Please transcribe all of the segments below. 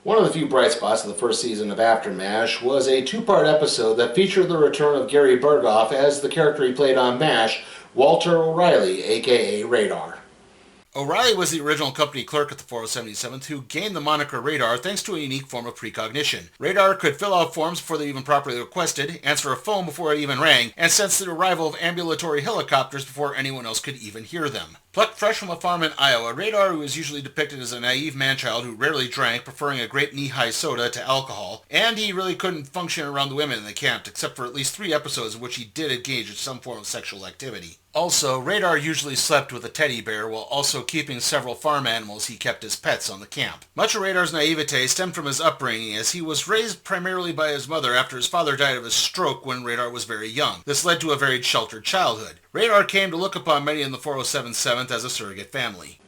One of the few bright spots of the first season of After MASH was a two-part episode that featured the return of Gary Burghoff as the character he played on MASH, Walter O'Reilly, aka Radar. O'Reilly was the original company clerk at the 4077th who gained the moniker Radar thanks to a unique form of precognition. Radar could fill out forms before they even properly requested, answer a phone before it even rang, and sense the arrival of ambulatory helicopters before anyone else could even hear them. Plucked fresh from a farm in Iowa, Radar was usually depicted as a naive man-child who rarely drank, preferring a grape knee-high soda to alcohol, and he really couldn't function around the women in the camp, except for at least 3 episodes in which he did engage in some form of sexual activity. Also, Radar usually slept with a teddy bear while also keeping several farm animals he kept as pets on the camp. Much of Radar's naivete stemmed from his upbringing, as he was raised primarily by his mother after his father died of a stroke when Radar was very young. This led to a very sheltered childhood. Radar came to look upon many in the 4077th as a surrogate family.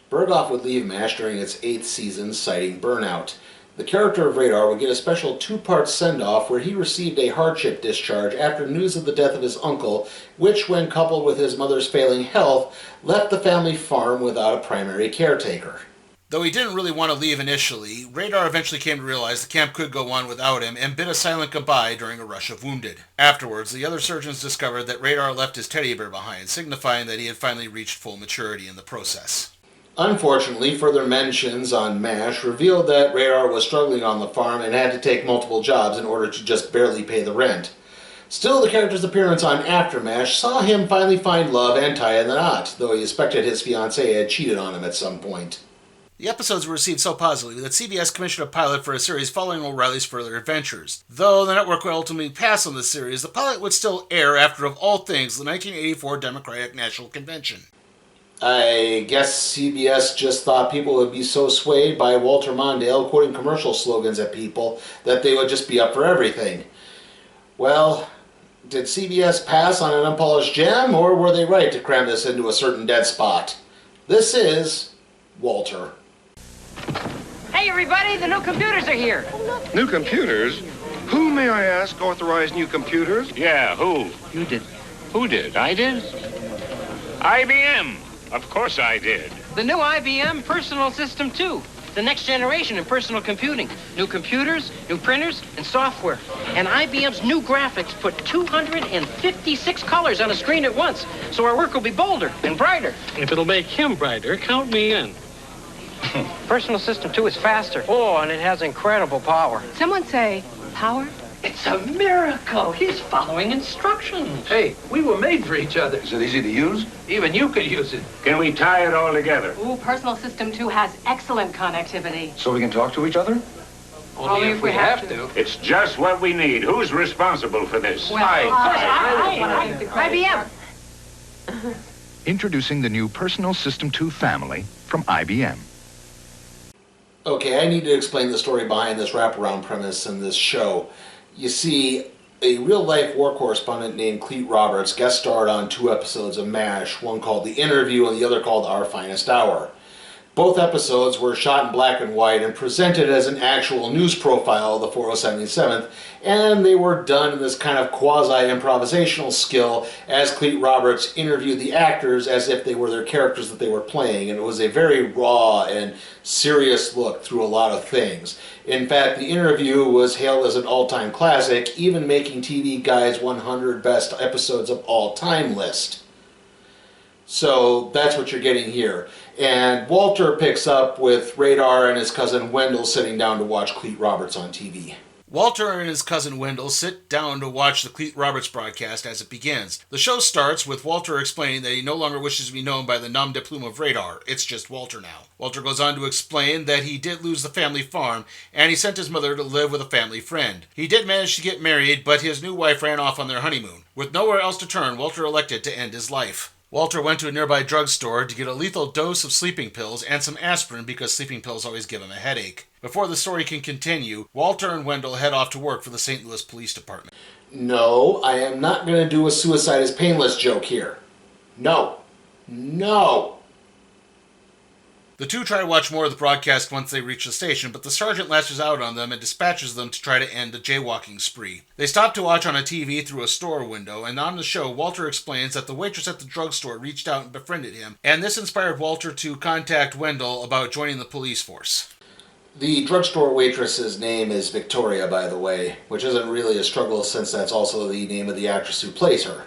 Burghoff would leave MASH during its 8th season, citing burnout. The character of Radar would get a special 2-part send-off where he received a hardship discharge after news of the death of his uncle, which, when coupled with his mother's failing health, left the family farm without a primary caretaker. Though he didn't really want to leave initially, Radar eventually came to realize the camp could go on without him and bid a silent goodbye during a rush of wounded. Afterwards, the other surgeons discovered that Radar left his teddy bear behind, signifying that he had finally reached full maturity in the process. Unfortunately, further mentions on MASH revealed that Radar was struggling on the farm and had to take multiple jobs in order to just barely pay the rent. Still, the character's appearance on After MASH saw him finally find love and tie the knot, though he suspected his fiancée had cheated on him at some point. The episodes were received so positively that CBS commissioned a pilot for a series following O'Reilly's further adventures. Though the network would ultimately pass on the series, the pilot would still air after, of all things, the 1984 Democratic National Convention. I guess CBS just thought people would be so swayed by Walter Mondale quoting commercial slogans at people that they would just be up for everything. Well, did CBS pass on an unpolished gem, or were they right to cram this into a certain dead spot? This is Walter. Hey everybody, the new computers are here. New computers? Who, may I ask, authorized new computers? Yeah, who? You did. Who did? I did? IBM. Of course I did. The new IBM Personal System 2. The next generation in personal computing. New computers, new printers, and software. And IBM's new graphics put 256 colors on a screen at once, so our work will be bolder and brighter. If it'll make him brighter, count me in. Personal System 2 is faster. Oh, and it has incredible power. Someone say, power? It's a miracle. He's following instructions. Hey, we were made for each other. Is it easy to use? Even you could use it. Can we tie it all together? Ooh, Personal System 2 has excellent connectivity. So we can talk to each other? Only if we have to. It's just what we need. Who's responsible for this? IBM. Introducing the new Personal System 2 family from IBM. Okay, I need to explain the story behind this wraparound premise in this show. You see, a real-life war correspondent named Clete Roberts guest starred on 2 episodes of MASH, one called The Interview and the other called Our Finest Hour. Both episodes were shot in black and white and presented as an actual news profile of the 4077th, and they were done in this kind of quasi-improvisational skill as Clete Roberts interviewed the actors as if they were their characters that they were playing, and it was a very raw and serious look through a lot of things. In fact, The Interview was hailed as an all-time classic, even making TV Guide's 100 Best Episodes of All Time list. So that's what you're getting here. And Walter picks up with Radar and his cousin Wendell sitting down to watch Clete Roberts on TV. Walter and his cousin Wendell sit down to watch the Clete Roberts broadcast as it begins. The show starts with Walter explaining that he no longer wishes to be known by the nom de plume of Radar. It's just Walter now. Walter goes on to explain that he did lose the family farm, and he sent his mother to live with a family friend. He did manage to get married, but his new wife ran off on their honeymoon. With nowhere else to turn, Walter elected to end his life. Walter went to a nearby drugstore to get a lethal dose of sleeping pills and some aspirin because sleeping pills always give him a headache. Before the story can continue, Walter and Wendell head off to work for the St. Louis Police Department. No, I am not going to do a suicide is painless joke here. No. No. The two try to watch more of the broadcast once they reach the station, but the sergeant lashes out on them and dispatches them to try to end a jaywalking spree. They stop to watch on a TV through a store window, and on the show, Walter explains that the waitress at the drugstore reached out and befriended him, and this inspired Walter to contact Wendell about joining the police force. The drugstore waitress's name is Victoria, by the way, which isn't really a struggle since that's also the name of the actress who plays her.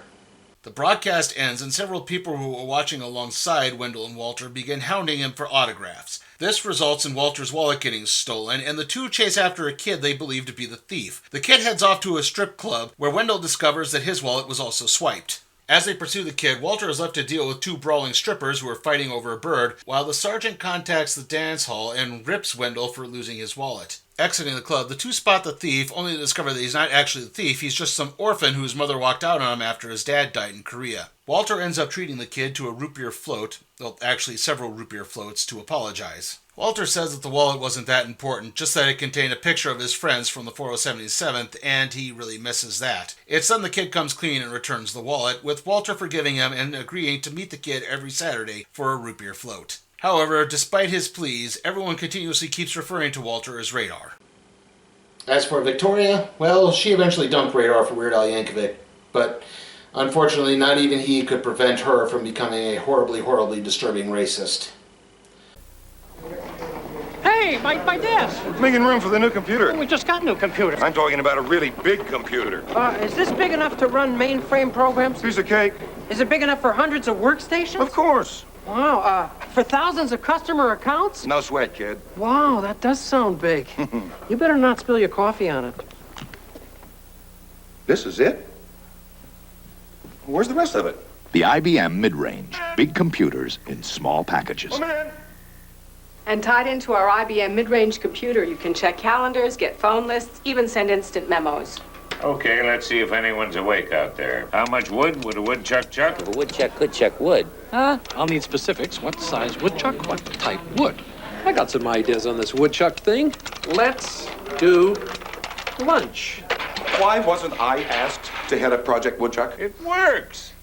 The broadcast ends and several people who were watching alongside Wendell and Walter begin hounding him for autographs. This results in Walter's wallet getting stolen, and the two chase after a kid they believe to be the thief. The kid heads off to a strip club, where Wendell discovers that his wallet was also swiped. As they pursue the kid, Walter is left to deal with two brawling strippers who are fighting over a bird, while the sergeant contacts the dance hall and rips Wendell for losing his wallet. Exiting the club, the two spot the thief, only to discover that he's not actually the thief, he's just some orphan whose mother walked out on him after his dad died in Korea. Walter ends up treating the kid to a root beer float, well, actually several root beer floats, to apologize. Walter says that the wallet wasn't that important, just that it contained a picture of his friends from the 477th, and he really misses that. It's then the kid comes clean and returns the wallet, with Walter forgiving him and agreeing to meet the kid every Saturday for a root beer float. However, despite his pleas, everyone continuously keeps referring to Walter as Radar. As for Victoria, well, she eventually dumped Radar for Weird Al Yankovic, but unfortunately not even he could prevent her from becoming a horribly, horribly disturbing racist. Hey, my desk. Making room for the new computer. We just got new computers. I'm talking about a really big computer. Is this big enough to run mainframe programs? Piece of cake. Is it big enough for hundreds of workstations? Of course. Wow, for thousands of customer accounts? No sweat, kid. Wow, that does sound big. You better not spill your coffee on it. This is it? Where's the rest of it? The IBM mid-range. Big computers in small packages. Oh, man. And tied into our IBM mid-range computer, you can check calendars, get phone lists, even send instant memos. Okay, let's see if anyone's awake out there. How much wood would a woodchuck chuck? If a woodchuck could chuck wood. I'll need specifics. What size woodchuck? What type wood? I got some ideas on this woodchuck thing. Let's do lunch. Why wasn't I asked to head up Project Woodchuck? It works.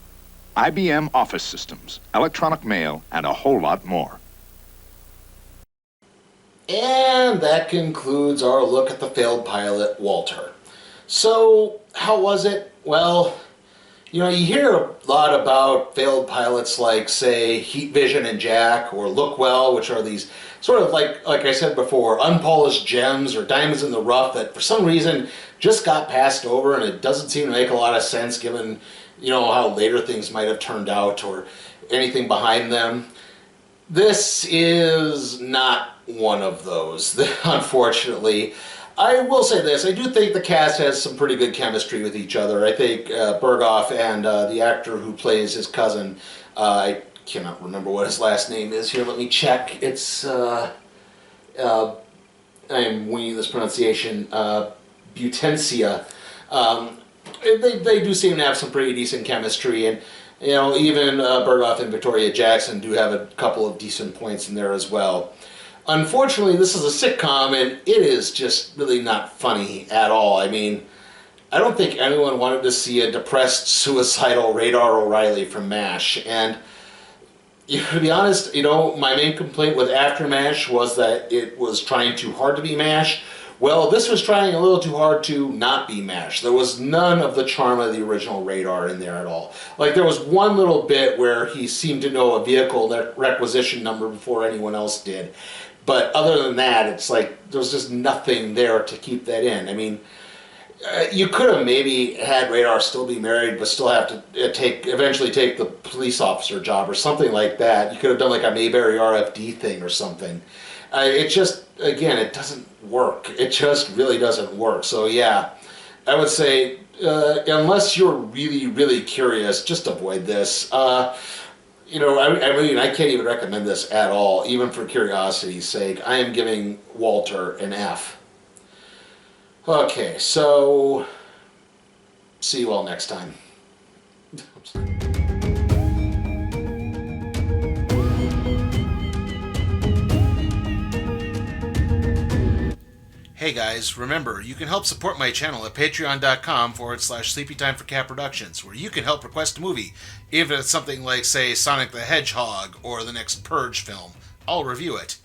IBM office systems, electronic mail, and a whole lot more. And that concludes our look at the failed pilot, Walter. So, how was it? Well, you hear a lot about failed pilots like, say, Heat Vision and Jack, or Look Well, which are these sort of like I said before, unpolished gems or diamonds in the rough that for some reason just got passed over, and it doesn't seem to make a lot of sense given, how later things might have turned out or anything behind them. This is not one of those, unfortunately. I will say this, I do think the cast has some pretty good chemistry with each other. I think Berghoff and the actor who plays his cousin, I cannot remember what his last name is here, let me check. It's, I am winging this pronunciation, Butencia. They do seem to have some pretty decent chemistry, and even Berghoff and Victoria Jackson do have a couple of decent points in there as well. Unfortunately, this is a sitcom, and it is just really not funny at all. I mean, I don't think anyone wanted to see a depressed, suicidal Radar O'Reilly from MASH. And to be honest, my main complaint with After MASH was that it was trying too hard to be MASH. Well, this was trying a little too hard to not be MASH. There was none of the charm of the original Radar in there at all. Like, there was one little bit where he seemed to know a vehicle requisition number before anyone else did. But other than that, it's like there's just nothing there to keep that in. I mean, you could have maybe had Radar still be married, but still have to eventually take the police officer job or something like that. You could have done like a Mayberry RFD thing or something. It just, again, it doesn't work. It just really doesn't work. So yeah, I would say unless you're really, really curious, just avoid this. I can't even recommend this at all, even for curiosity's sake. I am giving Walter an F. Okay, so see you all next time. Hey guys, remember, you can help support my channel at patreon.com/SleepyTime for Cat Productions, where you can help request a movie, even if it's something like, say, Sonic the Hedgehog or the next Purge film. I'll review it.